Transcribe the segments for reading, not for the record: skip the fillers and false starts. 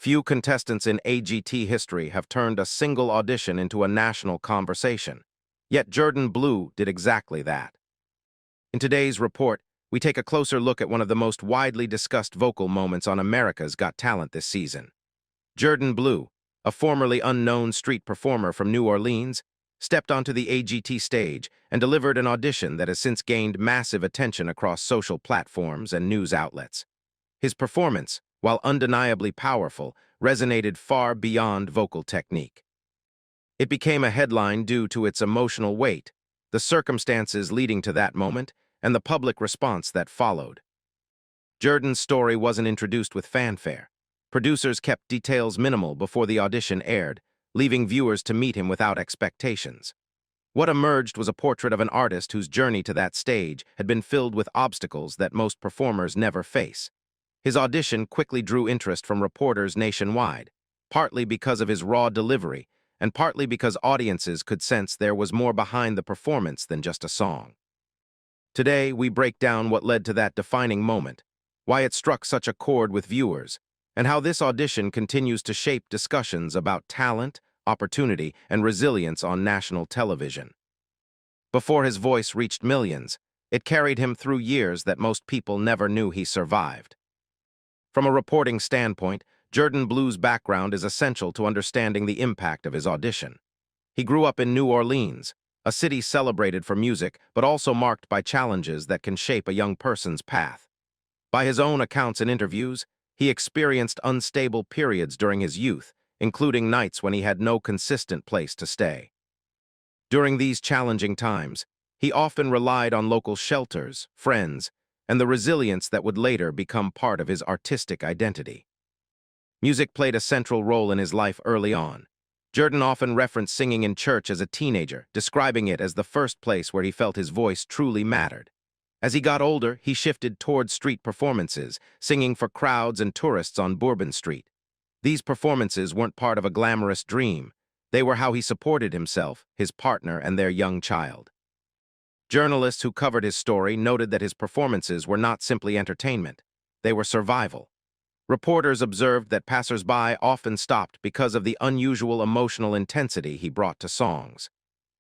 Few contestants in AGT history have turned a single audition into a national conversation. Yet Jourdan Blue did exactly that. In today's report, we take a closer look at one of the most widely discussed vocal moments on America's Got Talent this season. Jourdan Blue, a formerly unknown street performer from New Orleans, stepped onto the AGT stage and delivered an audition that has since gained massive attention across social platforms and news outlets. His performance, while undeniably powerful, resonated far beyond vocal technique. It became a headline due to its emotional weight, the circumstances leading to that moment, and the public response that followed. Jourdan's story wasn't introduced with fanfare. Producers kept details minimal before the audition aired, leaving viewers to meet him without expectations. What emerged was a portrait of an artist whose journey to that stage had been filled with obstacles that most performers never face. His audition quickly drew interest from reporters nationwide, partly because of his raw delivery, and partly because audiences could sense there was more behind the performance than just a song. Today, we break down what led to that defining moment, why it struck such a chord with viewers, and how this audition continues to shape discussions about talent, opportunity, and resilience on national television. Before his voice reached millions, it carried him through years that most people never knew he survived. From a reporting standpoint, Jourdan Blue's background is essential to understanding the impact of his audition. He grew up in New Orleans, a city celebrated for music but also marked by challenges that can shape a young person's path. By his own accounts and interviews, he experienced unstable periods during his youth, including nights when he had no consistent place to stay. During these challenging times, he often relied on local shelters, friends, and the resilience that would later become part of his artistic identity. Music played a central role in his life early on. Jourdan often referenced singing in church as a teenager, describing it as the first place where he felt his voice truly mattered. As he got older, he shifted towards street performances, singing for crowds and tourists on Bourbon Street. These performances weren't part of a glamorous dream. They were how he supported himself, his partner, and their young child. Journalists who covered his story noted that his performances were not simply entertainment. They were survival. Reporters observed that passers-by often stopped because of the unusual emotional intensity he brought to songs.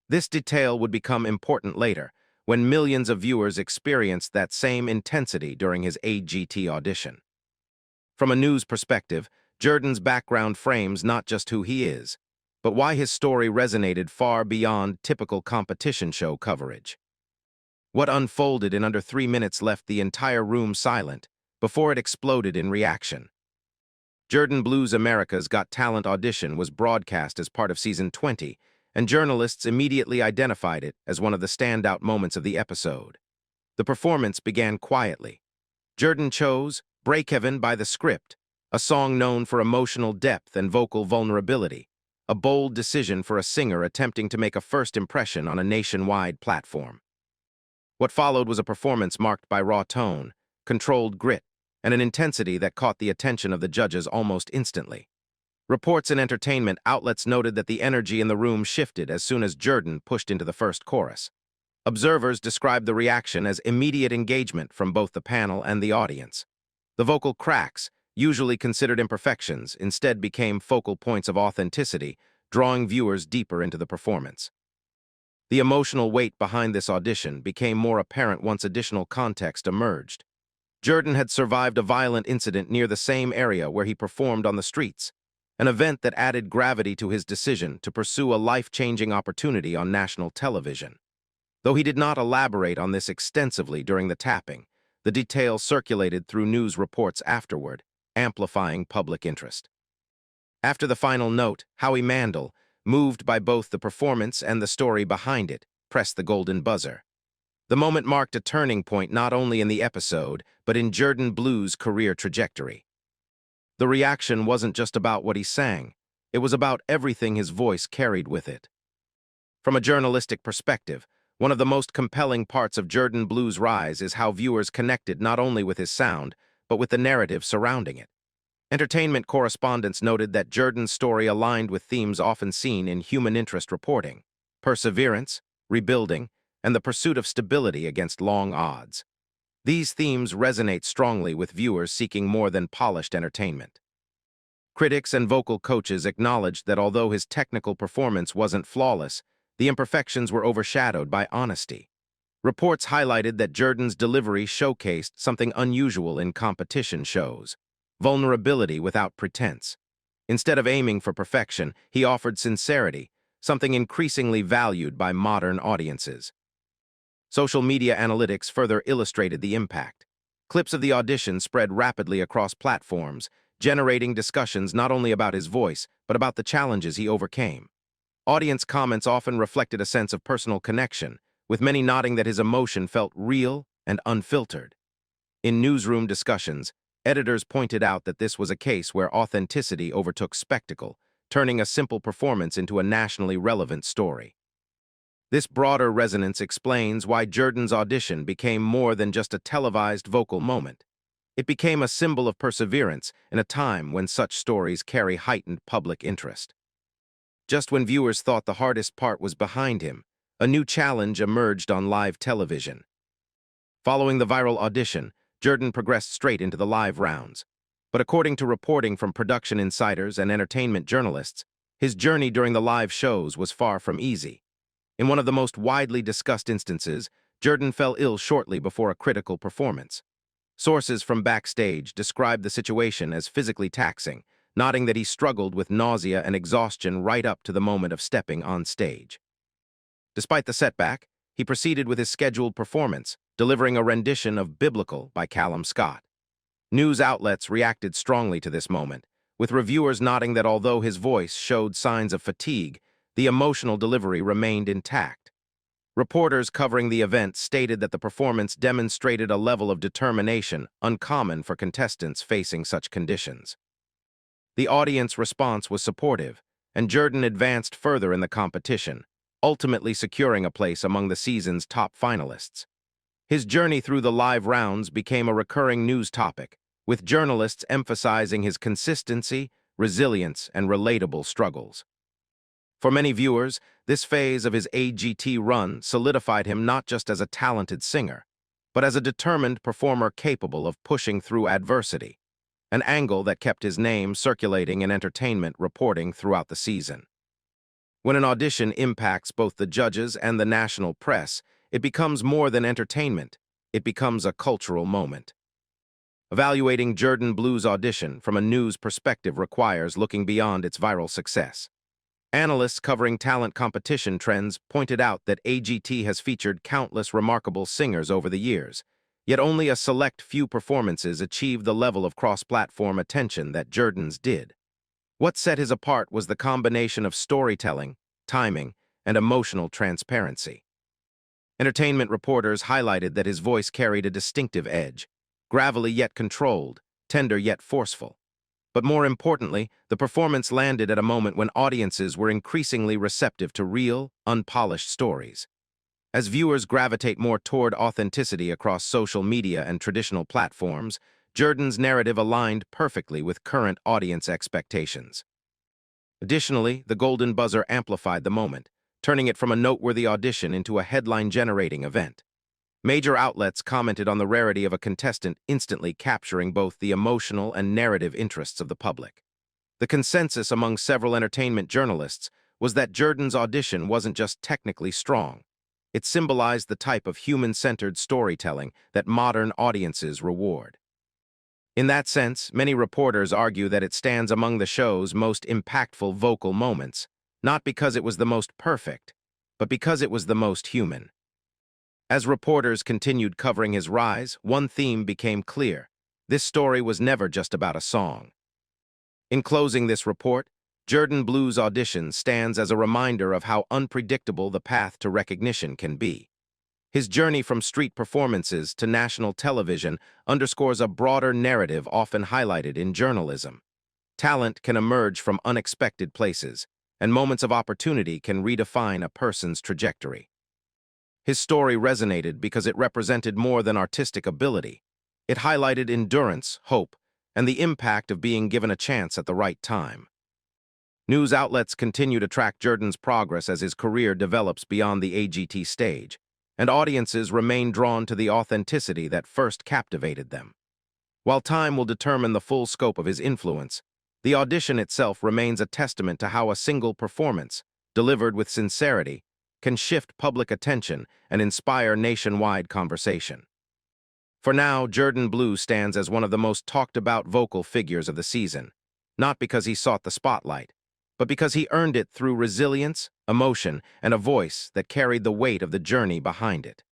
This detail would become important later, when millions of viewers experienced that same intensity during his AGT audition. From a news perspective, Jourdan's background frames not just who he is, but why his story resonated far beyond typical competition show coverage. What unfolded in under 3 minutes left the entire room silent before it exploded in reaction. Jourdan Blue's America's Got Talent audition was broadcast as part of Season 20, and journalists immediately identified it as one of the standout moments of the episode. The performance began quietly. Jourdan chose Break Heaven by the Script, a song known for emotional depth and vocal vulnerability, a bold decision for a singer attempting to make a first impression on a nationwide platform. What followed was a performance marked by raw tone, controlled grit, and an intensity that caught the attention of the judges almost instantly. Reports and entertainment outlets noted that the energy in the room shifted as soon as Jourdan pushed into the first chorus. Observers described the reaction as immediate engagement from both the panel and the audience. The vocal cracks, usually considered imperfections, instead became focal points of authenticity, drawing viewers deeper into the performance. The emotional weight behind this audition became more apparent once additional context emerged. Jourdan had survived a violent incident near the same area where he performed on the streets, an event that added gravity to his decision to pursue a life-changing opportunity on national television. Though he did not elaborate on this extensively during the tapping, the detail circulated through news reports afterward, amplifying public interest. After the final note, Howie Mandel, moved by both the performance and the story behind it, pressed the golden buzzer. The moment marked a turning point not only in the episode, but in Jourdan Blue's career trajectory. The reaction wasn't just about what he sang, it was about everything his voice carried with it. From a journalistic perspective, one of the most compelling parts of Jourdan Blue's rise is how viewers connected not only with his sound, but with the narrative surrounding it. Entertainment correspondents noted that Jourdan's story aligned with themes often seen in human interest reporting: perseverance, rebuilding, and the pursuit of stability against long odds. These themes resonate strongly with viewers seeking more than polished entertainment. Critics and vocal coaches acknowledged that although his technical performance wasn't flawless, the imperfections were overshadowed by honesty. Reports highlighted that Jourdan's delivery showcased something unusual in competition shows: vulnerability without pretense. Instead of aiming for perfection, he offered sincerity, something increasingly valued by modern audiences. Social media analytics further illustrated the impact. Clips of the audition spread rapidly across platforms, generating discussions not only about his voice, but about the challenges he overcame. Audience comments often reflected a sense of personal connection, with many noting that his emotion felt real and unfiltered. In newsroom discussions, editors pointed out that this was a case where authenticity overtook spectacle, turning a simple performance into a nationally relevant story. This broader resonance explains why Jourdan's audition became more than just a televised vocal moment. It became a symbol of perseverance in a time when such stories carry heightened public interest. Just when viewers thought the hardest part was behind him, a new challenge emerged on live television. Following the viral audition, Jourdan progressed straight into the live rounds. But according to reporting from production insiders and entertainment journalists, his journey during the live shows was far from easy. In one of the most widely discussed instances, Jourdan fell ill shortly before a critical performance. Sources from backstage described the situation as physically taxing, noting that he struggled with nausea and exhaustion right up to the moment of stepping on stage. Despite the setback, he proceeded with his scheduled performance, delivering a rendition of Biblical by Callum Scott. News outlets reacted strongly to this moment, with reviewers noting that although his voice showed signs of fatigue, the emotional delivery remained intact. Reporters covering the event stated that the performance demonstrated a level of determination uncommon for contestants facing such conditions. The audience response was supportive, and Jourdan advanced further in the competition, ultimately securing a place among the season's top finalists. His journey through the live rounds became a recurring news topic, with journalists emphasizing his consistency, resilience, and relatable struggles. For many viewers, this phase of his AGT run solidified him not just as a talented singer, but as a determined performer capable of pushing through adversity, an angle that kept his name circulating in entertainment reporting throughout the season. When an audition impacts both the judges and the national press, it becomes more than entertainment. It becomes a cultural moment. Evaluating Jourdan Blue's audition from a news perspective requires looking beyond its viral success. Analysts covering talent competition trends pointed out that AGT has featured countless remarkable singers over the years, yet only a select few performances achieved the level of cross-platform attention that Jourdan's did. What set his apart was the combination of storytelling, timing, and emotional transparency. Entertainment reporters highlighted that his voice carried a distinctive edge, gravelly yet controlled, tender yet forceful. But more importantly, the performance landed at a moment when audiences were increasingly receptive to real, unpolished stories. As viewers gravitate more toward authenticity across social media and traditional platforms, Jourdan's narrative aligned perfectly with current audience expectations. Additionally, the Golden Buzzer amplified the moment, turning it from a noteworthy audition into a headline-generating event. Major outlets commented on the rarity of a contestant instantly capturing both the emotional and narrative interests of the public. The consensus among several entertainment journalists was that Jourdan's audition wasn't just technically strong. It symbolized the type of human-centered storytelling that modern audiences reward. In that sense, many reporters argue that it stands among the show's most impactful vocal moments, not because it was the most perfect, but because it was the most human. As reporters continued covering his rise, one theme became clear: this story was never just about a song. In closing this report, Jourdan Blue's audition stands as a reminder of how unpredictable the path to recognition can be. His journey from street performances to national television underscores a broader narrative often highlighted in journalism. Talent can emerge from unexpected places, and moments of opportunity can redefine a person's trajectory. His story resonated because it represented more than artistic ability. It highlighted endurance, hope, and the impact of being given a chance at the right time. News outlets continue to track Jourdan's progress as his career develops beyond the AGT stage, and audiences remain drawn to the authenticity that first captivated them. While time will determine the full scope of his influence, the audition itself remains a testament to how a single performance, delivered with sincerity, can shift public attention and inspire nationwide conversation. For now, Jourdan Blue stands as one of the most talked-about vocal figures of the season, not because he sought the spotlight, but because he earned it through resilience, emotion, and a voice that carried the weight of the journey behind it.